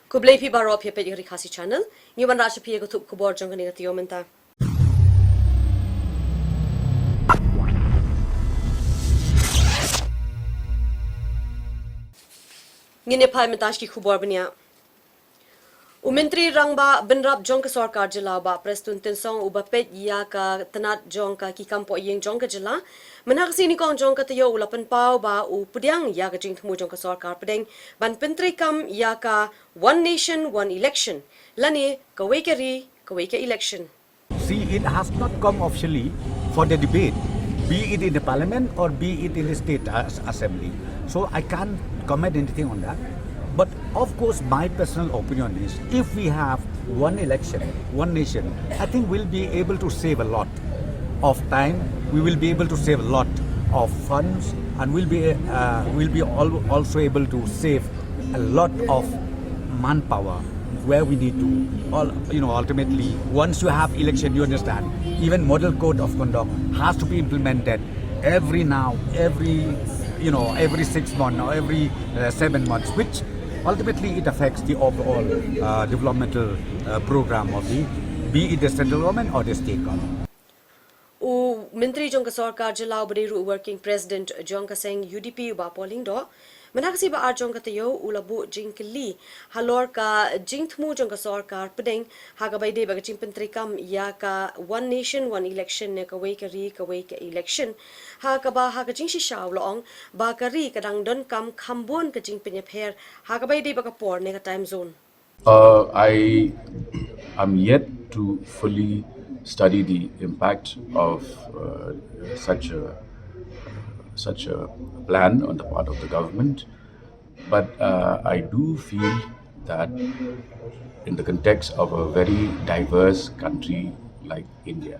Kublai pi baro pi pet khasi channel. Nyuban rasha pi ko thup Khubor jong ni Taiew menta. Ngine pai mentash ki Khubor bania. Umentri rangba benrap jong ke sarkar jela ba prestun tensong ubapet ya ka tenat jong ka ki kampo yeng jong ka jela menak sini kong jong ka Taiew ulapan pau ba u pudyang ya ka jing thmu jong ka sarkar pedeng ban pentri kam ya ka one nation one election lani ka wekeri ka weke election. See, it has not come officially for the debate, be it in the parliament or be it in the state assembly. So I can't comment anything on that. But of course, my personal opinion is if we have one election, one nation, I think we'll be able to save a lot of time. We will be able to save a lot of funds, and we'll be also able to save a lot of manpower where we need to. Ultimately, once you have election, you understand, even model code of conduct has to be implemented every 6 months or every 7 months, which ultimately it affects the overall developmental program of be it the central government or the state government. U Menteri jong ka sarkar jela badiru working president jong ka seng UDP ba polling do menakasi ba jong ka Taiew ulabu jing kli halor ka jing thmu jong ka sarkar pedeng haga bai de ba jing pentri kam ya ka one nation one election ne ka wei ka election ha ka ba ha ka jing shi shaw long ba ka ri ka dang don kam khambon ka jing penya pher ha ka bai de ba ka por ne ka time zone. I am yet to fully study the impact of such a plan on the part of the government, but I do feel that in the context of a very diverse country like India,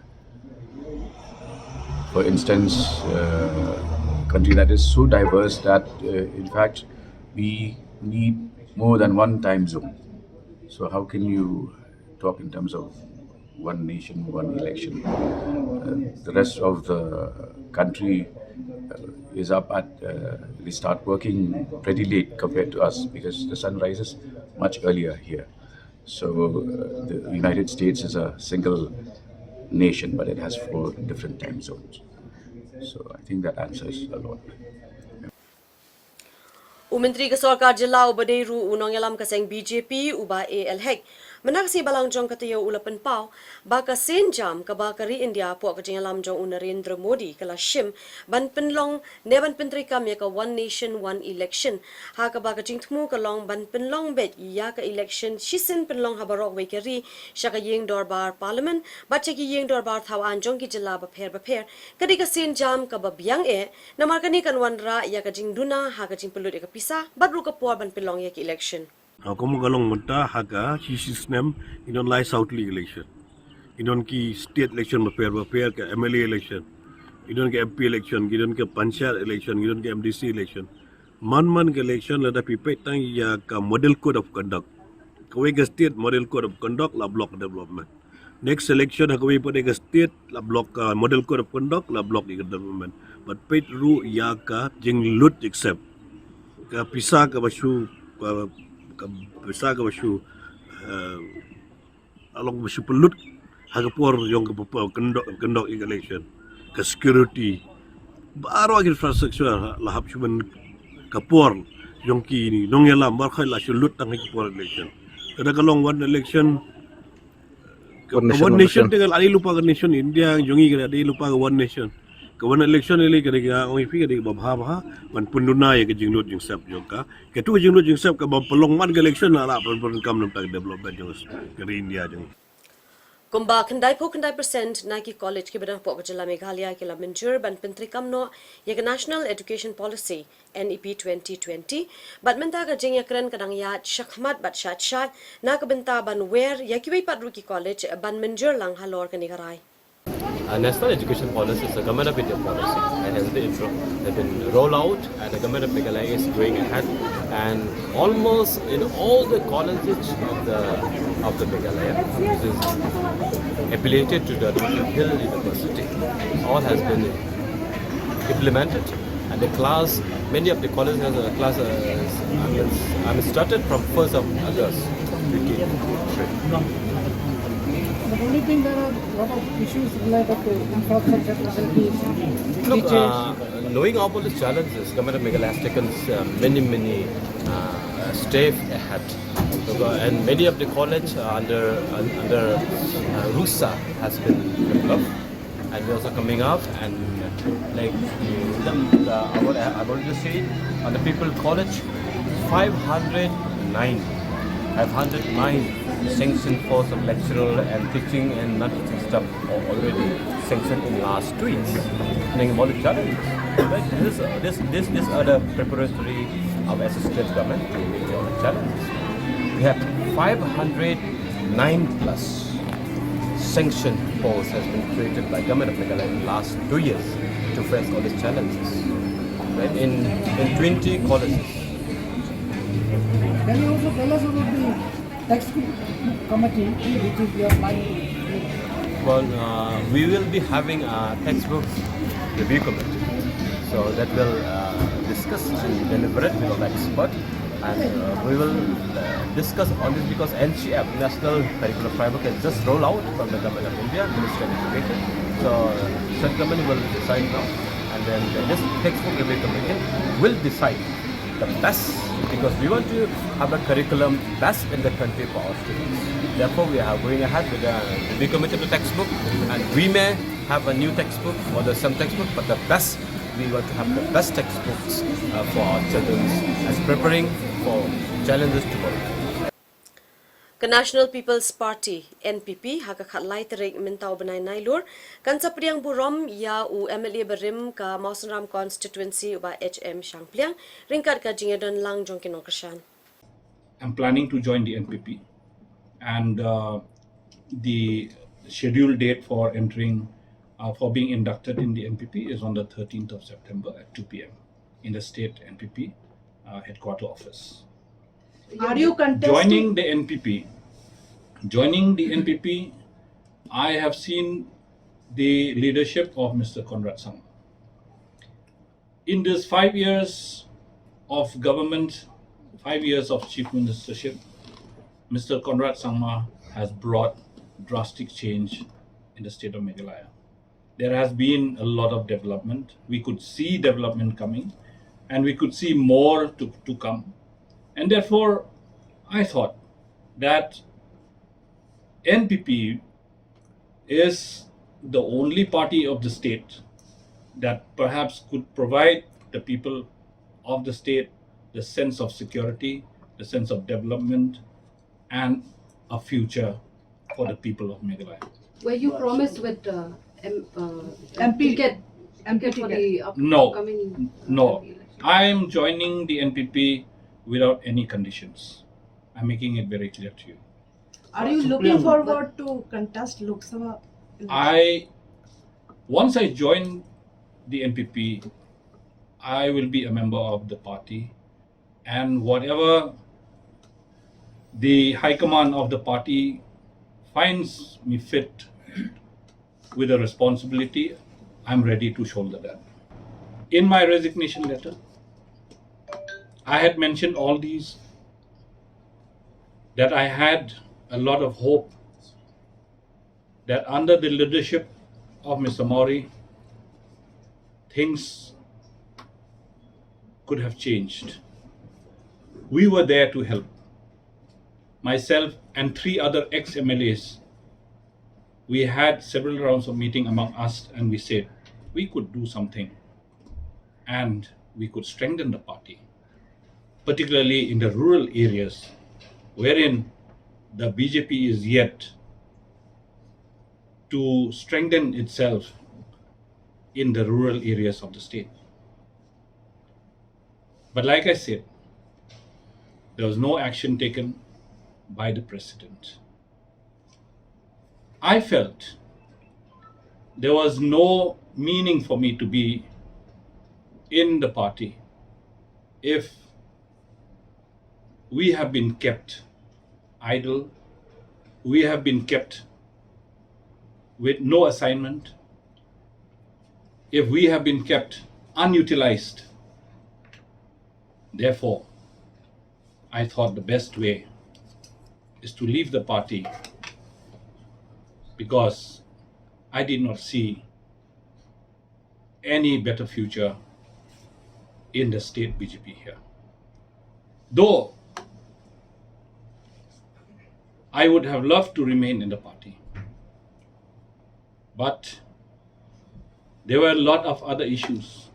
for instance, a country that is so diverse that in fact we need more than one time zone. So how can you talk in terms of one nation, one election? The rest of the country is up at, they start working pretty late compared to us because the sun rises much earlier here. So the United States is a single nation, but it has 4 different time zones. So I think that answers a lot. Menteri ke sarkar jela ubadeiru unong yalam kaseng BJP uba ALHEC menaksi balang jong ka Taiew ulapan pau ba ka sen jam ka ba kari India po ka yalam jong Narendra Modi kala shim ban penlong ne ban pentri kam ya ka one nation one election ha ka ba ka jing thmu ka long ban penlong bet ya ka election shisen penlong habarok we kari shaka yeng dorbar parliament ba cheki yeng dorbar thawan jong ki jela ba pher kadi ka sen jam ka ba biang namar kani kan wanra ya ka jing duna ha ka jing pelut ka pisa badru ka por ban pelong ya ki election. Kamu galong menta haga si system inon lai South League election, inon ki state election berpair ke MLA election, inon ke MP election, inon ke panchayat election, inon ke MDC election. Man ke election lada pipet tang ya ka model code of conduct. Kawai ke state model code of conduct la block development. Next election kawai pada ke state la block model code of conduct la block development. But pet ru ya ka jing lut accept. Ka pisah ka basu along basu pelut hagapor yang ke kendok election ke security baru infrastructure lahap cuman kapor yang ki ni nong yalam bar khai la sulut tang kapor election kada kalong one election one nation tinggal ali lupa ke nation India jongi kada ali lupa ke one nation kawan election ini kira-kira orang fikir dia bah man penduna ya ke jinglut jing Sept juga ke tu jinglut jing Sept ke pelong man ke election lah kam nampak development jing ke India jing Kumba kendai percent Nike College ke bedang pok jela Meghalaya ke la menjur ban pentri kamno ya ke National Education Policy NEP 2020 bat menta ka jing ya keren kadang ya syakmat bat syat na ke benta ban wer ya ki pat ruki college ban menjur lang halor ke negarai. National Education Policy is a Government of India policy and has been rolled out, and the Government of Meghalaya is going ahead, and almost in all the colleges of the Meghalaya, which is affiliated to the Hill University, all has been implemented, And the class, many of the colleges has a class, started from 1st of August 2023. But only thing there are a lot of issues related to infrastructure facilities, Look, teachers. knowing all these challenges, Government of Meghalaya has taken many steps ahead. Look, and many of the college under RUSA has been developed, and we're also coming up and like I've already said on the People College, 509 sanctioned course of lectural and teaching and non-teaching stuff already sanctioned in last 2 years. Knowing about the challenges, right? This are the preparatory of assistant government to meet all the challenges. We have 509 plus sanctioned posts has been created by Government of Meghalaya in the last 2 years to face all these challenges. Right? In 20 colleges. Can you also tell us about the textbook committee, which is your mind? Well, we will be having a textbook review committee. So that will discuss and deliberate with all experts, and we will discuss on this because NCF, National Curriculum Framework, has just rolled out from the Government of India, Ministry of Education. So state government will decide now, and then this textbook review committee will decide the best, because we want to have a curriculum best in the country for our students. Therefore, we are going ahead with the review committee of the textbook, and we may have a new textbook or some textbook, but the best, we want to have the best textbooks for our children as preparing for challenges tomorrow. Ka National People's Party NPP hakakhat lai terik mentau benai nailur kan sapriang burom ya u MLA berim ka Mausanram constituency uba HM Shangpliang ringkat ka jingedon lang jong kinokashan. I'm planning to join the NPP, and the scheduled date for entering for being inducted in the NPP is on the 13th of September at 2 p.m. in the state NPP headquarter office. Are you contesting? Joining the NPP, I have seen the leadership of Mr. Conrad Sangma. In this 5 years of government, 5 years of chief ministership, Mr. Conrad Sangma has brought drastic change in the state of Meghalaya. There has been a lot of development. We could see development coming, and we could see more to come. And therefore, I thought that NPP is the only party of the state that perhaps could provide the people of the state the sense of security, the sense of development, and a future for the people of Meghalaya. Were you promised with ticket for the upcoming No. election? I am joining the NPP without any conditions. I'm making it very clear to you. Are you looking forward to contest Lok Sabha election? Once I join the NPP, I will be a member of the party, and whatever the high command of the party finds me fit with a responsibility, I'm ready to shoulder that. In my resignation letter, I had mentioned all these, that I had a lot of hope that under the leadership of Mr. Mauri, things could have changed. We were there to help. Myself and 3 other ex-MLAs, we had several rounds of meeting among us, and we said we could do something and we could strengthen the party, particularly in the rural areas wherein the BJP is yet to strengthen itself in the rural areas of the state. But like I said, there was no action taken by the president. I felt there was no meaning for me to be in the party if we have been kept idle, we have been kept with no assignment, if we have been kept unutilized. Therefore, I thought the best way is to leave the party because I did not see any better future in the state BJP here. Though I would have loved to remain in the party, but there were a lot of other issues.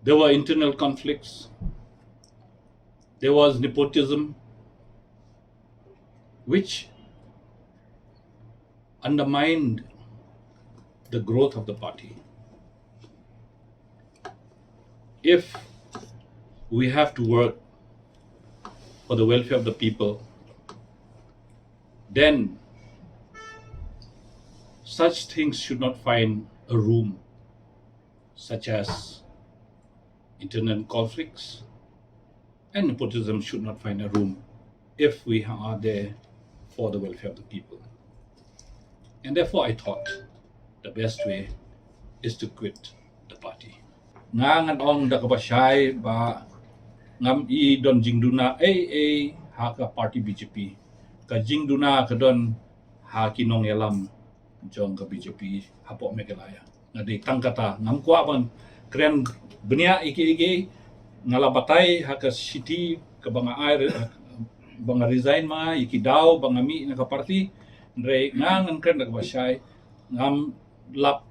There were internal conflicts. There was nepotism, which undermined the growth of the party. If we have to work for the welfare of the people, then such things should not find a room, such as internal conflicts, and nepotism should not find a room if we are there for the welfare of the people. And therefore I thought the best way is to quit the party. Ngangan ong da kabasyay ba ngam I don jingduna AA ha ka party BJP ka jingduna ka don ha kinong yalam jong ka BJP hapo Meghalaya ngadi tangkata ngam kwa ban kren benia iki ngalabatay ha ka city ka banga air banga resign ma iki daw banga mi na ka party ndre ngangan kren da kabasyay ngam lap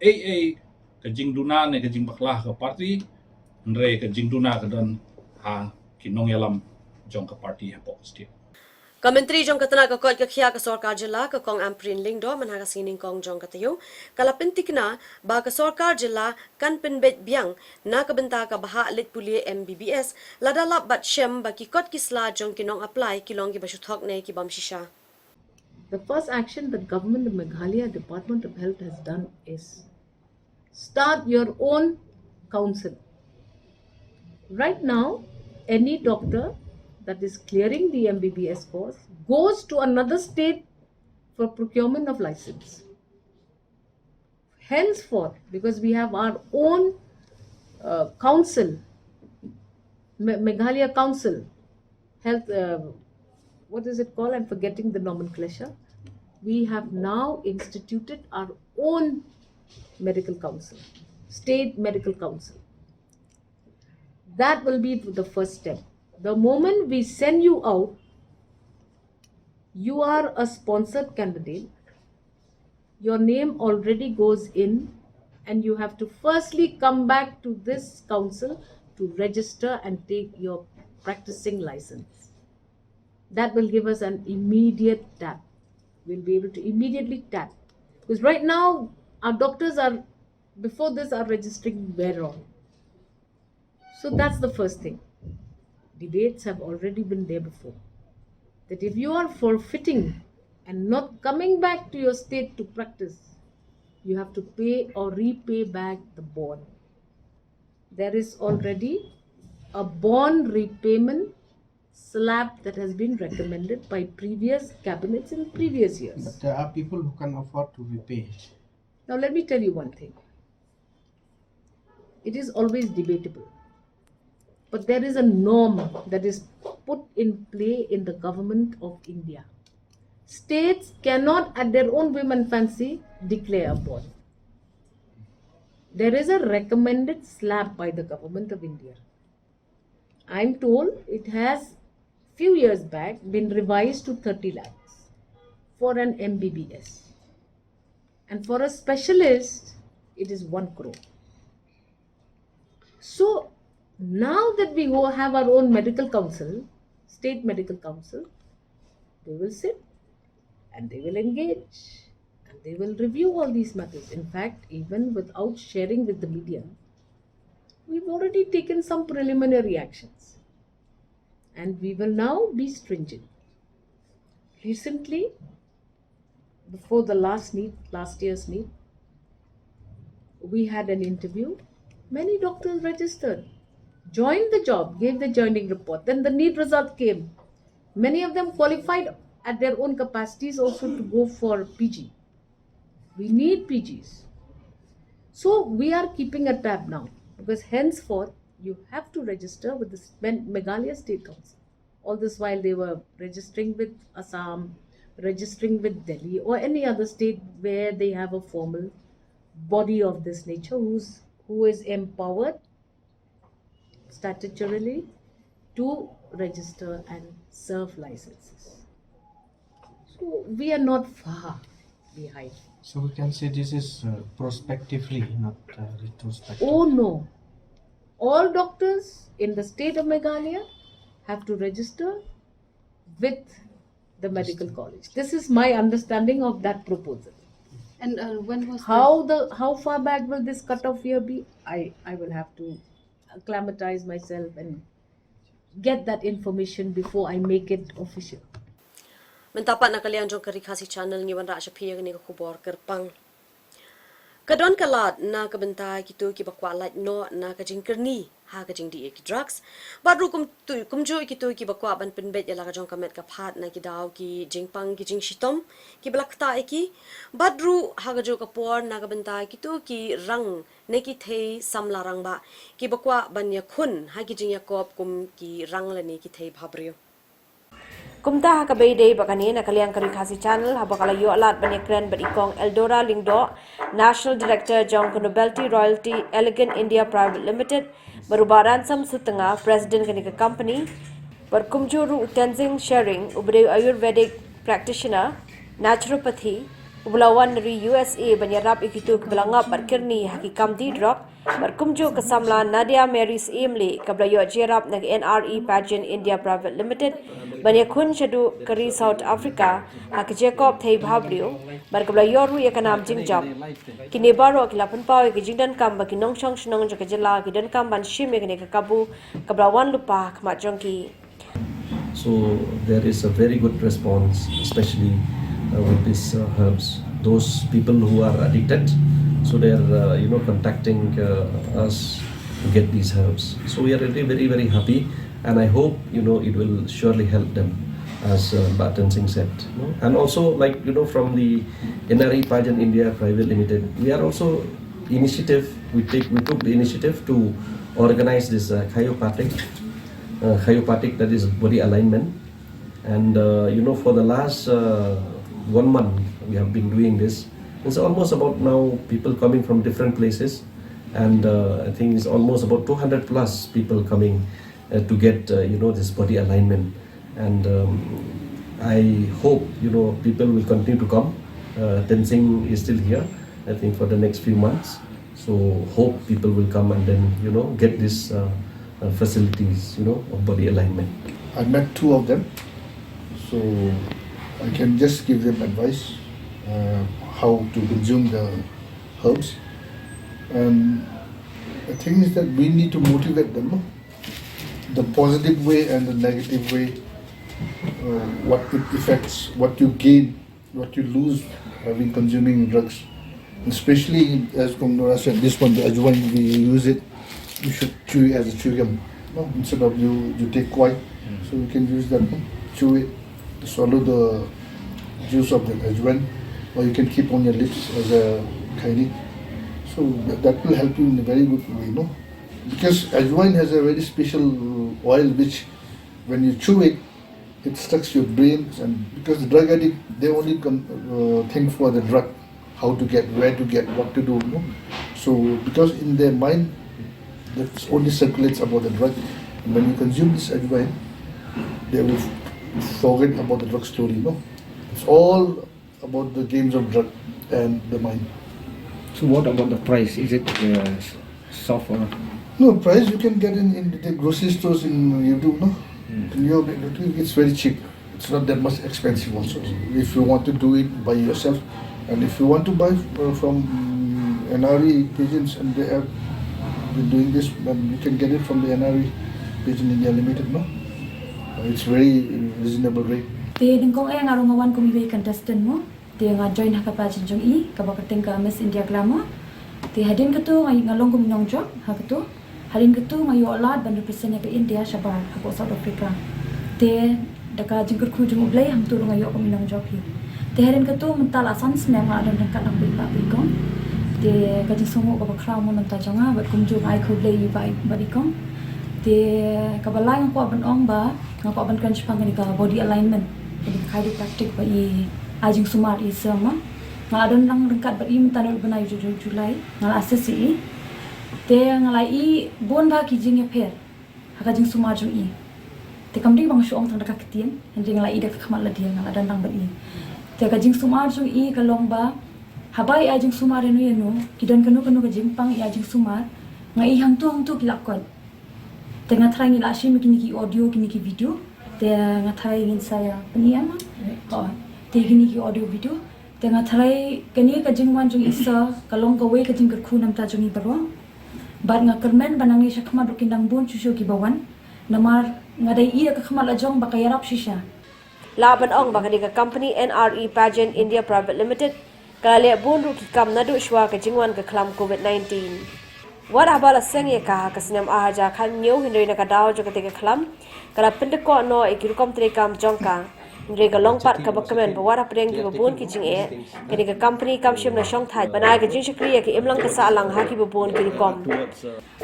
AA ka jingduna ne ka jingbaklah ka party ndre ka jingduna ka don ha kinong yalam jong ka party hapo state. Ka menteri jong katana ka kot ka khia ka sarkar jilla ka kong amprin lingdo manha ka sining kong jong katayo kala pentik na ba ka sarkar jilla kan penbet biang na ka benta ka baha lit puli MBBS ladalap bat shem ba ki kot kisla jong kinong apply kilong ki bashuthok ne ki bam shisha. The first action that government of Meghalaya Department of Health has done is start your own council. Right now, any doctor that is clearing the MBBS course goes to another state for procurement of license. Henceforth, because we have our own council, Meghalaya Council, Health, what is it called? I'm forgetting the nomenclature. We have now instituted our own medical council, state medical council. That will be the first step. The moment we send you out, you are a sponsored candidate. Your name already goes in, and you have to firstly come back to this council to register and take your practicing license. That will give us an immediate tap. We'll be able to immediately tap. Because right now, our doctors are, before this, are registering where wrong. So that's the first thing. Debates have already been there before. That if you are forfeiting and not coming back to your state to practice, you have to pay or repay back the bond. There is already a bond repayment slab that has been recommended by previous cabinets in previous years. But there are people who can afford to repay. Now let me tell you one thing. It is always debatable. But there is a norm that is put in play in the government of India. States cannot at their own whim and fancy declare a bond. There is a recommended slab by the government of India. I'm told it has few years back been revised to 30 lakhs for an MBBS. And for a specialist, it is 1 crore. So, now that we have our own medical council, state medical council, they will sit and they will engage and they will review all these matters. In fact, even without sharing with the media, we've already taken some preliminary actions and we will now be stringent. Recently, before the last year's NEET, we had an interview. Many doctors registered, joined the job, gave the joining report. Then the NEET result came. Many of them qualified at their own capacities also to go for PG. We need PGs. So we are keeping a tab now, because henceforth you have to register with the Meghalaya State Council. All this while they were registering with Assam, registering with Delhi, or any other state where they have a formal body of this nature who is empowered statutorily to register and serve licenses. So we are not far behind. So we can say this is prospectively, not retrospectively. Oh no. All doctors in the state of Meghalaya have to register with the medical college. This is my understanding of that proposal. And when was How far back will this cutoff year be? I will have to acclimatize myself and get that information before I make it official. Mentapat na kalian jong karikasi channel ni wan ra siya piya ni Khubor kerpang. Kadon kalat na kabentay kitu ki bakwa no na kajing kerni ha kajing di ki drugs. Badru kumjo kitu ki bakwa ban penbet yala kajong kamet ka phat na ki daw ki jingpang ki jing shitom ki blakta ki. Badru ha kajo kapor na kabentay kitu ki rang ne ki thei samlarang ba ki bakwa ban ya khun ha ki jing yakop kum ki rang la ni ki thei bhabrio. Kumta ha kabay day bakani na kaliang karikasi channel ha bakala yo alat banyakran ikong Eldora Lingdo National Director Jong Nobelty Royalty Elegant India Private Limited barubaran sam sutanga President kanika company berkumjuru Tenzing Sharing ubre Ayurvedic practitioner naturopathy ublawan dari USA banyarap ikitu belangap berkirni hakikam di drug berkumju kesamla Nadia Mary's Emily kablayo jerap nag NRE Pageant India Private Limited banyakun shadu kari South Africa hak Jacob thei bhablio berkablayo ru yakanam jingjap kini baro kilapan pau ke jingdan kam baki nongshong shnong jaka jela kidan kam ban shim ne kabu kablawan lupa khma jongki. So there is a very good response, especially with these herbs. Those people who are addicted, so they are contacting us to get these herbs. So we are really very happy, and I hope it will surely help them, as Batan Singh said. And also, like from the NRE Pageant India Private Limited, we are also initiative. We took the initiative to organize this chiropathic, that is body alignment, and for the last 1 month we have been doing this. It's almost about now people coming from different places, and I think it's almost about 200 plus people coming to get this body alignment, and I hope people will continue to come. Tenzing is still here, I think, for the next few months, so hope people will come and then get this facilities of body alignment. I met 2 of them, so I can just give them advice how to consume the herbs. And the thing is that we need to motivate them, no? The positive way and the negative way, what it affects, what you gain, what you lose having consuming drugs. Especially, as Kumnora said, this one, the ajwain, we use it, you should chew it as a chewing, no? Instead of you take quite, so you can use that, no? Chew it, swallow the juice of the ajwain, or you can keep on your lips as a kaini. So that will help you in a very good way, no? Because ajwain has a very special oil which, when you chew it, it structures your brain. And because the drug addict, they only think for the drug, how to get, where to get, what to do, no? So because in their mind, that only circulates about the drug. And when you consume this ajwain, they will forget about the drug slowly, no? It's all about the games of drug and the mind. So what about the price? Is it soft or? No, price you can get in the grocery stores in YouTube, no? In your, it's very cheap. It's not that much expensive also. If you want to do it by yourself, and if you want to buy from NRE agents and they have been doing this, then you can get it from the NRE Agent India Limited, no? It's very reasonable rate. Te dengkong ngarongawan kumiwi contestant mo. Te join hakapajan jong I kabakating ka Miss India Glamour. Te hadin ketu ngalong kuminong job haketu. Hadin ketu ngayo alat ban represent ke India Shabar hako South Africa. Te daka jingkur ku jong ublay ham tu ngayo kuminong job hi. Te hadin ketu mental asan senang adan dekat nang bi kong. Te ka jing sungu ka bakra mo nam ta jonga bat kum jung ai khud lei bai badikong. Te ka balai ngko ban ong ba ngko ban kan chpang ni ka body alignment. Jadi chiropractic ba i ajing sumar i sama. Ngaladon lang rengkat ba i mentanul banai Julai ngal asesi. Te ngalai i bon ba ki jing ya per. Haka jing sumar jung i. Te kamdi bang shuong tang dekat ketien henry ngalai i dak khamal la dia ngaladon lang ba i. Te ka jing sumar jung i ka long ba habai ajing sumar enu kidan kanu ka jingpang i ajing sumar ngai hang tu kilakon tengah try ngi lashi mi kini ki audio kini ki video te ngathai ngin saya peniama te kini ki audio video tengah try kini ka jingwan jung isa kalong ka we ka jing khu nam ta jung i barwa bar nga kermen banang ni shakma do kindang bun chusho ki bawan namar ngadai i ka khama la jong bakayarap shisha Laban ong baka ka company NRE Pageant India Private Limited kala bun ru ki kam nadu shwa ka jingwan ka klam COVID-19. Wada bala sengye ka kasinam ahaja khan nyo hindoi na ka daw jo ka te ka klam kala pendeko no ikirukom tre kam jongka Ndre ka longpat ka bakamen ba wara preng ki babun ki jing e kani ka company kam shim na shong thai banai ka jing shakriya ki imlang ka sa alang ha ki babun ki kom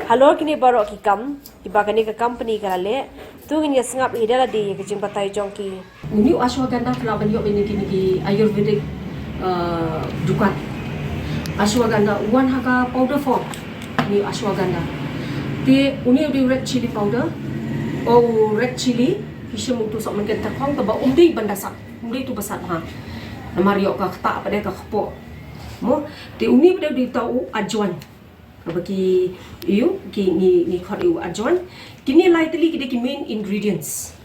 halor kini baro ki kam ki ba kani ka company ka le tu ngin ya sngap hidala di ka jing patai jongki Uni ashwagandha kelaban yok ini kini ayurvedic dukat ashwagandha one haka powder form ni ashwagandha ti uni di red chili powder red chili hisam untuk sok mungkin terkong taba umdi bandasak umdi tu besar ha namar yok ka khata pada ka khpo mo ti uni pada di tau ajwan bagi you ki ni khot you ajwan kini lightly ki main ingredients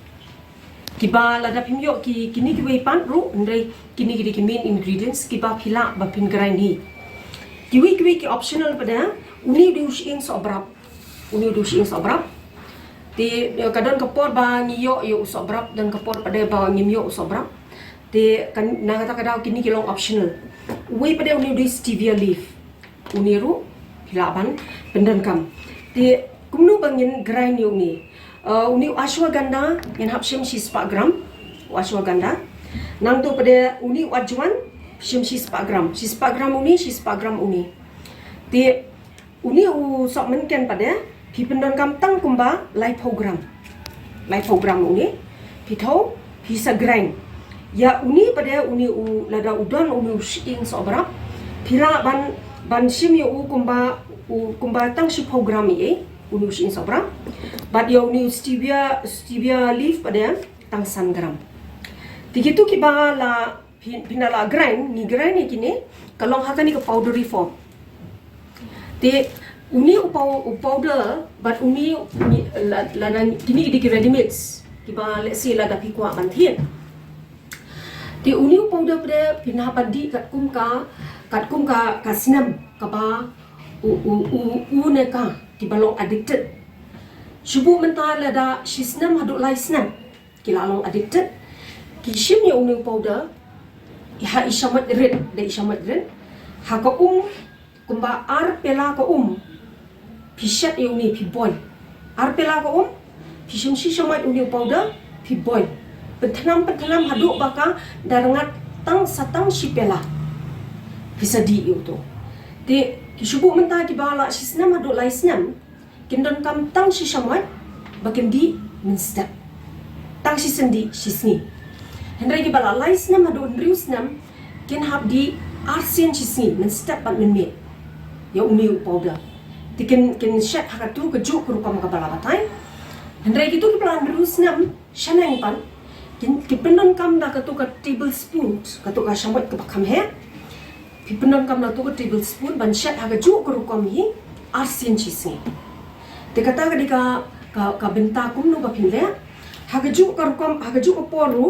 kiba lada pimyo ki kini ki pan ru ndai kini ki main ingredients kiba phila ba pin grind ni kiwi ki optional pada uni di using sobrap ti kadon kapor ba ngiyo yo sobrap dan kapor pada ba ngimyo sobrap ti kan na kata kada kini ki long optional ui pada uni di stevia leaf uni ru philaban pendan kam ti kumnu bangin grind yo ni uni ashwagandha yang hapshim 4 gram ashwagandha nang tu pada uni ajwan shim 4 gram uni 4 gram uni ti uni sok menken pada pi pendan kam tang kumba lipogram uni pi thau pi sa grind ya uni pada uni lada udon uni shing sobrap pila ban shim yo kumba tang 10 gram i uni shing sobrap but yo uni stevia leaf pada tang 1 gram tigitu ki ba la pinala grind ni kini kalong hakani ke powdery form ti uni powder but uni la kini di ready mix ki ba let's say la da pi kwa ban thien ti uni powder pada pinha padi kat kum ka sinam ka ba ne ka ti balong addicted shubu mental ada shisnam hadu lai snam kila long addicted ki shim ya uni powder ha ishamat red ha ka kumba ar pela ka pishat uni pi boil ar pela ka pi shim shamat uni powder pi boil pentanam hadu baka darangat tang satang shipela pisadi itu ti ki shubu mental ki bala shisnam hadu lai snam kindon kam tang shishamat bakin di minstep tang shisendi shisni hendrai ki bala lais nam hadu ndrius nam kin hab di arsian shisni minstep pan min ya uni powder tiken kin shat hakatu ke juk kurukam ka bala batai hendrai ki tu ki bala ndrius nam shanang pan kin ki pendon kam da ka tu ka tablespoon ka tu ka shamat ka bakam he ki pendon kam da tu ka tablespoon ban shat haka juk kurukam hi arsian shisni te kata ka benta kum no ba pinle hagaju karukom hagaju oporu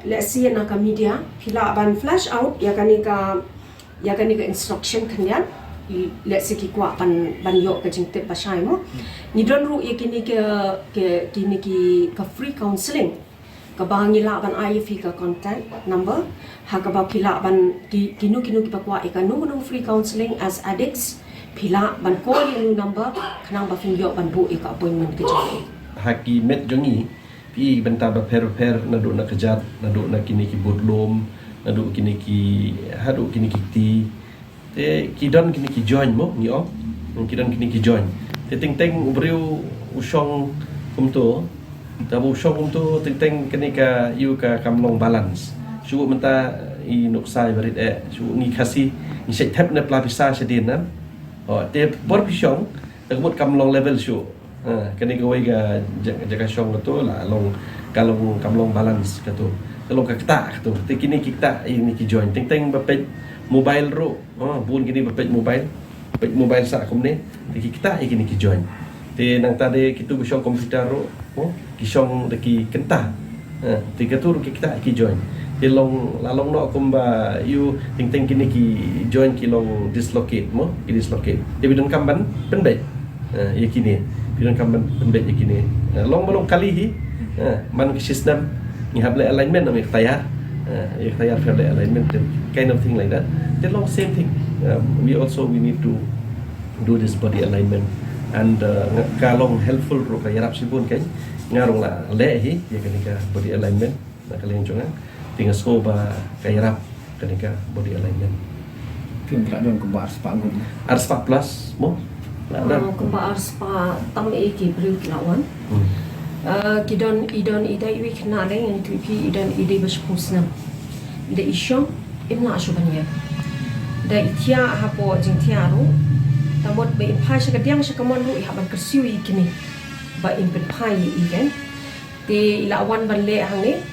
let's see na ka media pila ban flash out ya kani ka instruction kanyan let's see ki kwa ban yo ka jingte pasai mo ni don ru ya kini ka free counseling ka bangi la ban IF ka contact number ha ka ba pila ban kinu ki pakwa e ka no free counseling as addicts pila ban call you number kanang ba finyo ban bu e ka appointment ke jang haki met jongi pi benta ba per nadu na kejat nadu na kini ki bodlom nadu kini ki hadu kini ki ti te kidon kini ki join mo ni o kidon kini ki join te ting beriu usong kumto tabu usong kumto ting kini ka you ka kamlong balance subu menta I nuksai berit subu ni kasi ni Sept na pelapisa sedin nam te por pisong takut kamlong level su kini gawai ga jaga syong tu lah long kalong kamlong balance katu kalong kakta katu te kini kita ini ki join ting bapet mobile ro bun kini bapet mobile sa kumne te kita kini ki join te nang tade kitu bisyong komputer ro kisong deki kenta te katu kita ki join te long lalong no kumba you ting kini ki join ki long dislocate mo ki dislocate te bidon kamban penbet yakini bidon kamban penbet yakini long balong kali hi man ki system ni hable alignment na tayar for the alignment kind of thing like that the long same thing we need to do this body alignment and kalong helpful ro ka yarap sibun kan ngarong la le hi ya kanika body alignment na kaleng jonga tinga soba ka yarap kanika body alignment Film don kumba arspagum arspa plus mo kumba arspa tam ki beriu lawan kidon idon ida iwi kena leng yang tuipi idon ide berspusna ida isyong imla asubanya da itia hapo jingtia ru tamot be impai sakadiang sakamon ru ihaban kersiu ikini ba impet pai igen te ilawan banle hangne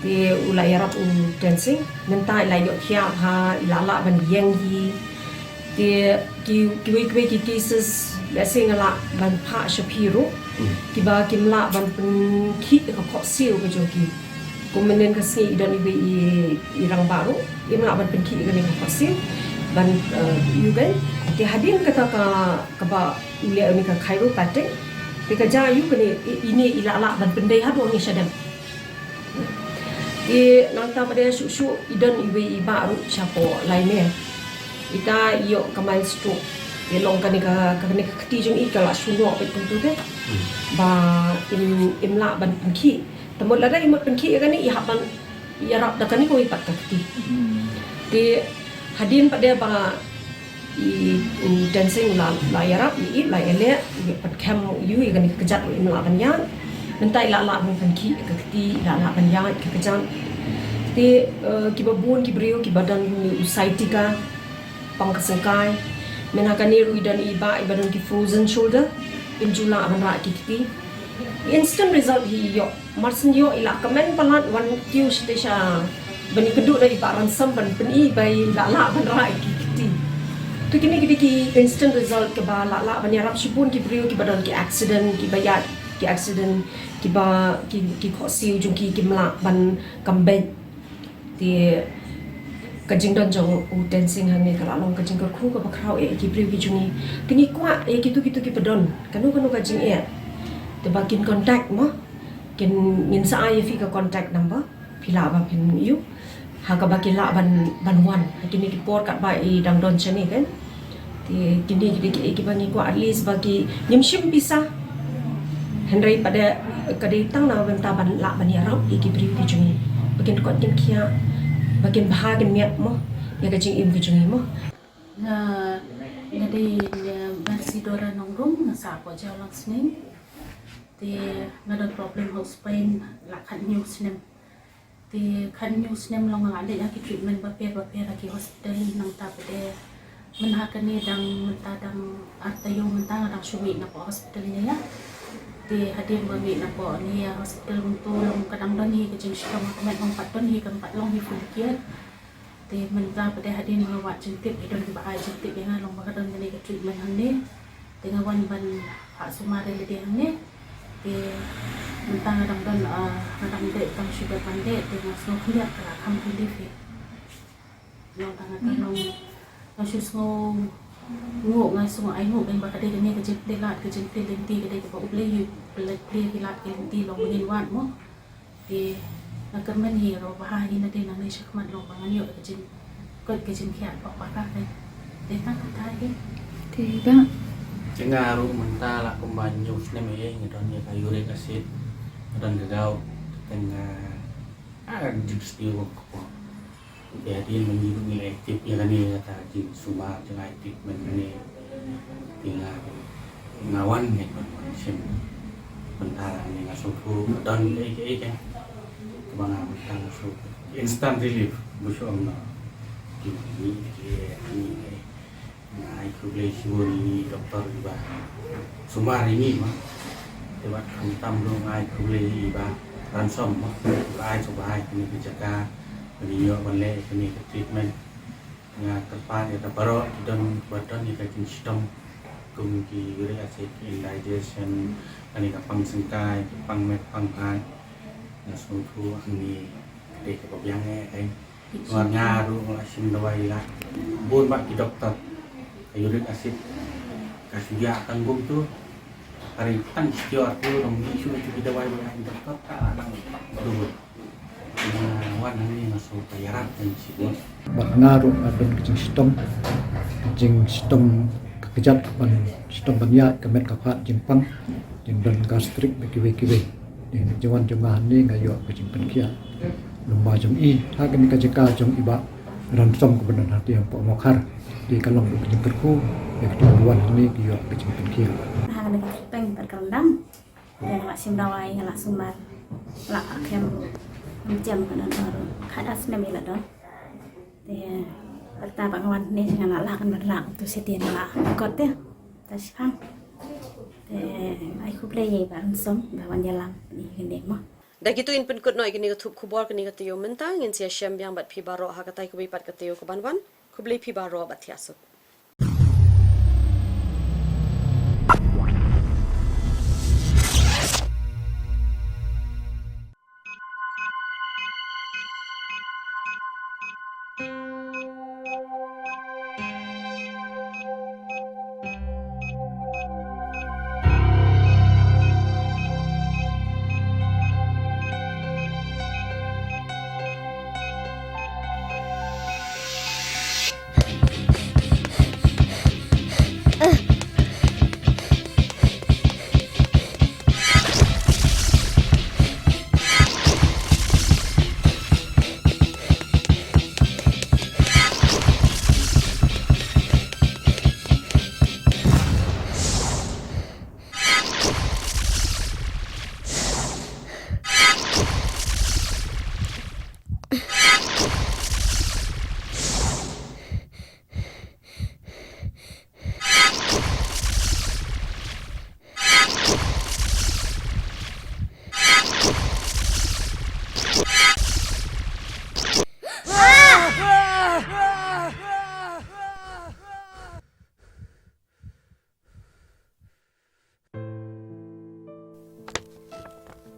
te ulai arab dancing mentai lai yo tia ha ilala ban yeng hi te ki cases blessing ala ban pa shapiro kiba kimla ban pen ki ka kho siu ka joki kumenen ka si idon ibe irang baru imla ban pen ki ka ni kho siu ban yugen te hadin kata ka ba ule ni ka chiropractic te ka ja yu ka ni ini ilala ban pendai hadu ni sadam nang ta pada susu idon ibe baru chapo lainnya ita yo kamal stroke long ka ni ka kati jung ikala suno pe tu ke ba imla ban penki tamot lada imot penki ka ni ihaban yarap da kan ni ko ipat ka kati de hadin pada ba dancing la yarap la ele pat kam yu ka ni kejat imla ban yang mentai la ban penki ka kati la ban yang ka kejat de kibabun kibriu kibadan usai tika pangkasengkai menakani ruidan iba ibadan ki frozen shoulder injula abana kiti instant result hi yo marsen yo ila comment palat one tiu station bani kedu dari baran sam ban peni bai la ban ra kiti tu kini ki instant result ke ba la ban yarap shipun ki brio ki badan ki accident ki bayat ki accident ki ba ki khosil jung ki mla ban kamben ti kajing don jong dancing hane kala long kajing ka khu ka bakrau ki priu ki jungi kini kwa kitu ki pedon kanu kajing te bakin contact mo kin ngin sa ai fi ka contact number pila ba pin yu ha ka bakin la ban wan kini ki por kat ba dang don chani kan ti kini ki bangi kwa at least bagi nyimshim bisa henry pada kadai tang na ban ta ban la ban yarap ki priu ki jungi bakin kot kin kia bagian bahagian miat mo ya kajing im kajing mo na ngadi versi dora nongrum na sa ko jaw lang sning ti ngada problem house pain la khan news nem ti khan news nem long nga de ki treatment ba pe ki hospital nang ta pede man ha kani dang ta dang Taiew mentang dang sumi na po hospital niya ti hadir bagi na po ni hospital untuk long kadang don hi kajing shika makomet long paton hi kan patlong hi full kiat ti menta pada hadir ngawat jentik idon di baai jentik yang long bakadon ni ke treatment hanne ti ngawan ban ha sumare le dia hanne ti menta kadang don kadang de tang shika pande ti ngasno kliat ka kam pilih fi long tangan long ngasusno ngộ ngay xong ai ngộ bên bạc đây cái này cái chuyện đây là cái chuyện tiền lên ti cái đây cái bộ play cái lại cái ti lòng bên quan mốt thì là cần mấy nhiều rồi và hai nó đây là nơi sức mạnh lòng bằng nhiều cái chuyện khác hoặc bạc đây để tăng thái cái thì bác Cengaruh mentala kumbanyo na may ngidon ka uric acid ngidon gagaw tengah distribusi ko Jadi mengiru aktif ya kan ni kata jing sumar jing aktif mengenai tinggal ngawan ni sim bentara ni ngasuku dan kan kebangan bentang ngasuku instant relief busong na ini ai kublai siwon ini doktor juga sumar ini mah debat tam lu ai kublai ba ransom mah ai coba ai ini kejaga beliau boleh ini treatment nga tepat ya taparo dan badan ni kakin sistem kumki uric acid indigestion ani kapang sengkai pang met pang hai na suatu ani de ke biang ai luar ngaru lasim dawai lah bun bak ki dokter uric acid kasih dia tanggung tu hari tan istiar tu dong isu tu dawai boleh dokter tak nang dulu wan ini masuk bayaran dan sibuk Ngaruh adon kejing sistem kekejat ban sistem banyak kemet kapat jingpang jing dan gastrik beki di jawan jemaah ni ngayo kejing penkia lumba jong I hagen kajeka jong iba ransom kebenaran hati yang pok mokhar di kalong kejing kerku beki tuan ni giyo kejing penkia Hagen peng berkerendam dan lak simdawai lak sumar lak kem jam kan baru kadas nemi lah dong. Pertama kawan ni dengan lakan berlang tu setiap nak kot ya, tas kang. Ai kublai barang som bawan jalan ni kendek mah. Dah gitu in pun kut noi kini ketup Khubor kini Taiew mentang in sia syam yang bat pi baro ha katai kubi pat Taiew ke banwan kublai pi baro bat tiasut.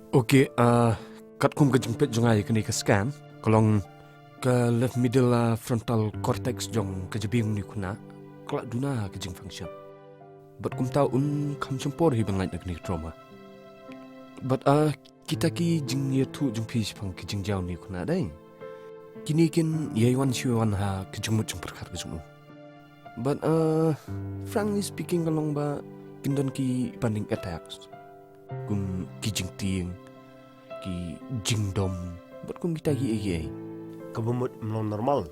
Okey, kat kum ke jempet jongai kini ke scan, kolong ke left middle frontal cortex jong ke jebing ni kuna, kelak duna ke jeng function. But kum tahu kam campur hi bangai nak ni trauma. But kita ki jeng ye tu jeng pi pang ke jeng jauh ni kuna dai. Kini kin ye wan siwan ha ke jeng mut jeng perkar ke jeng. But frankly speaking kolong ba kindon ki banding attacks. Kum ki jeng tieng ki jing dom but kum kita gi kabumut mlong normal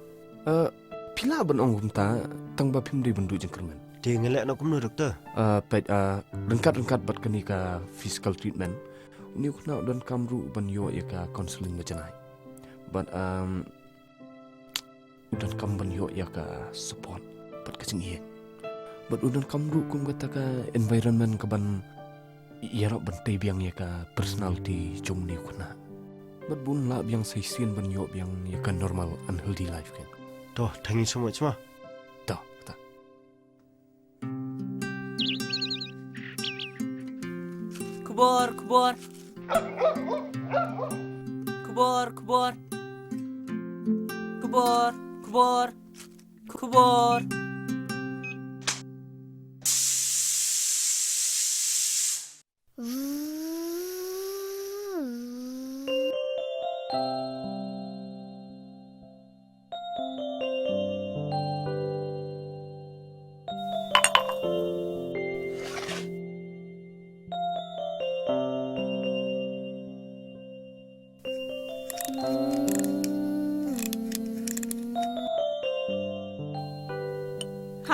pila ban ong kum ta tang ba phim de bandu jeng kerman de ngelek na kum no doktor pet rengkat bat kani ka physical treatment uni kuna don kamru ban yo ya ka counseling bajanai but udan kam ban yo ya ka support bat ka jing ye but udan kamru kum kata ka environment ka ban Yarok bantai biang ya ka personality jom ni kuna. But bun la biang saisian ban yo biang ya ka normal unhealthy life kan. Toh, thank you so much ma. Toh, ta. Khubor.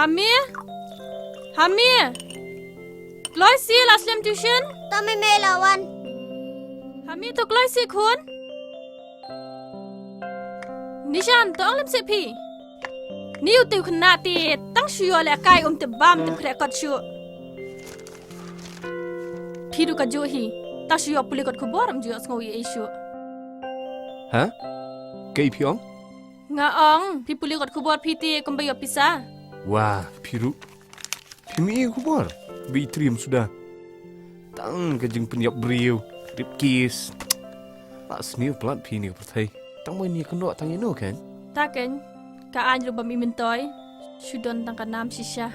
Hamir? Hamir? Kloi si Aslam tuition? Tami may lawan. Hamir to kloi si khun? Nishan to alam si pi. Niu tu khna ti tang shio le kai te bam te khre kat shu. Phidu ka jo hi. Ta shio puli kat khubor am jo ngoi e shu. Hả? Cây phiong? Nga ong, pi puli kat khubor pi ti kumbayo pisa. Wah, piru. Pimi Khubor. Bitrim sudah. Tang kajeng penyap beriu. Rip kis. Tak seniu pelat pini pertai. Tang mai ni kena tang ino kan? Taken, ka an ru bam imentoy. Shudon tang ka nam shisha.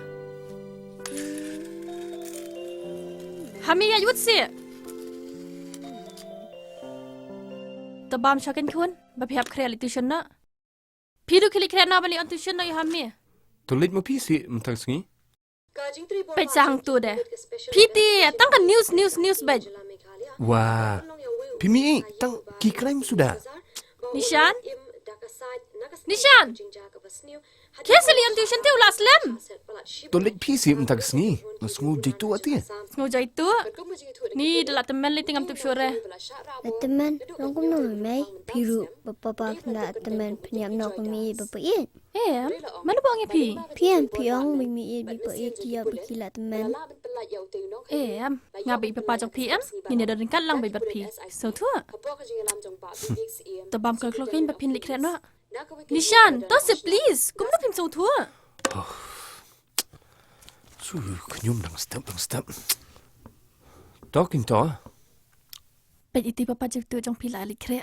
Hami ya yut si. Tabam shaken kun, ba phap khre li tuition na. Phidu khili khre na bali on tuition na hami. Tolit mo pisi mentang sengi. Pe chang tu de. Phiti tang ka news baj. Wah. Pimi tang kikraim sudah. Nishan? Nishan? Kesa li on tuition ti ulas lem. Tolit pisi mentang sengi. Nasngu jitu ati. Ngo jai tu. Ni dala temen li tingam tup sore. Teman, nongkum no may piru bapa na teman penyam no kami bapa it. Mana bang pi? Piang mimi it bapa it dia berkila teman. Ngabi papa jok pi ni ne dan kan lang bai bat pi. So tu. Tabam kal klokin ba pin likret no. Nishan, to se please. Kum na pim so tu. Su kenyum dang step. Talking to. Pe iti papa jok tu jong pi la likret.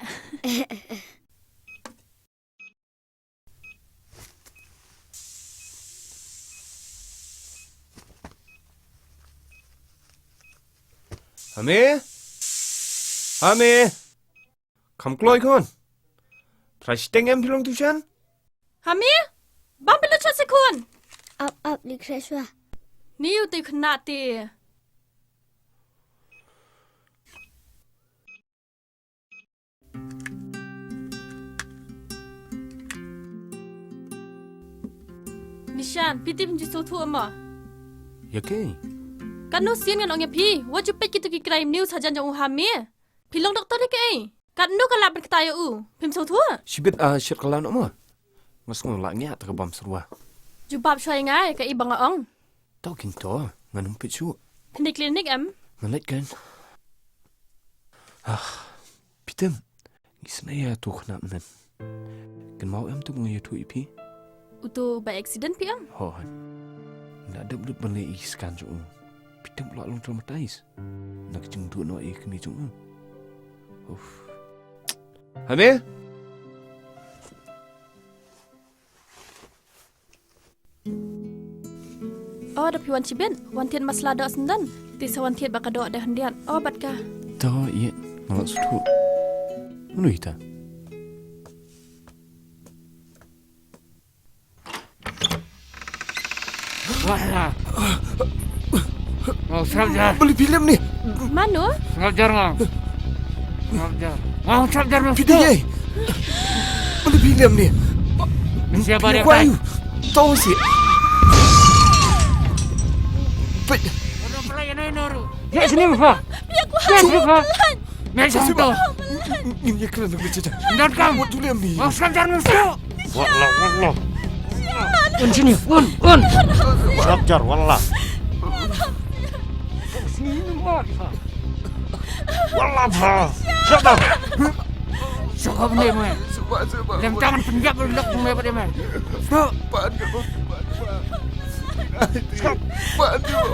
Hame, kam kloi kon. Trashting em pilong tuition. Hami, bam pilo chat sekun. Up likret shwa. Niu ti khna ti. Nishan, piti pinju so tu ama. Ya ke? Kan no sien kan ongya pi, wa ju pet kitu ki crime news hajan jong hami. Pilong doktor ni ke? Kan no kala ben ketayo u. Pim so tu. Sibit shit kalan oma. Ngasngu la nya ta bam serwa. Ju bab shoi ngai ka ibang ong. Talking to nganum pichu. Ni klinik am. Ngalet kan. Pitem. Gisna ya tu khna men. Kan mau em tu ngai tu ipi. Utu by accident pi am. Ho han. Nda ada bulut ban le iskan ju. Pitem pula long traumatized. Nak jeng du no ik ni ju. Hame? Oh, da piwan ciben, wantian masla da sendan. Ti sawantian baka do da hendian. Oh, bat ka. To iya, ngalak sutu. Menu ita. Wah. Mau sabjar. Beli film nih. Manu? Sabjar mau. Sabjar. Mau sabjar mau. Video. Beli film nih. Siapa dia? Tahu sih. Ya sini Mufa. Ya sini Mufa. Ya sini Mufa. Ini keren nak baca. Dan kamu buat dulu ni. Mau sabjar Mufa. Wallah. Un sini, un. Sabjar wallah. Sini Mufa. Wallah Mufa. Sabjar. Cukup ni meh. Lem tangan penjak lek meh pada meh. Stop.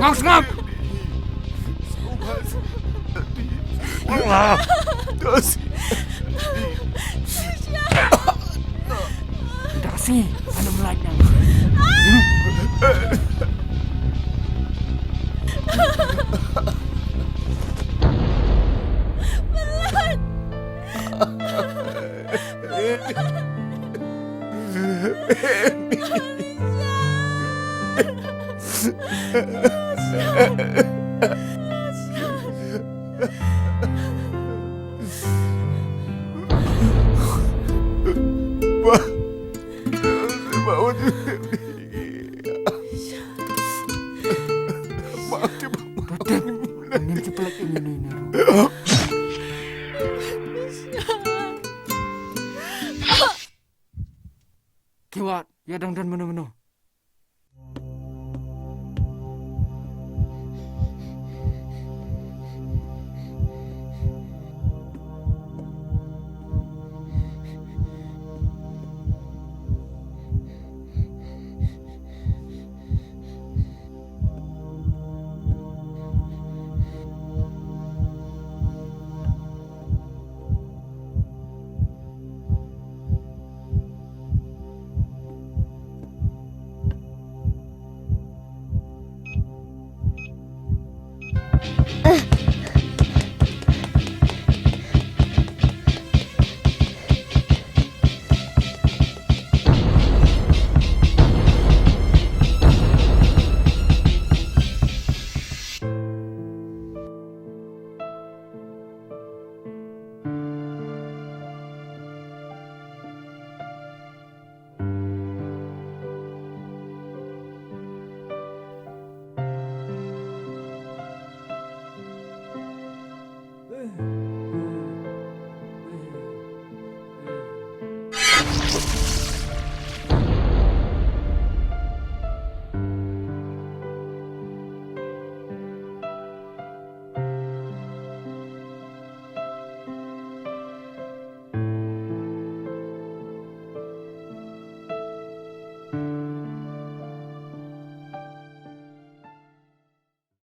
Ngap. Wallah. Dasi, ada melanya. Kiwat, ya dang dan menu-menu.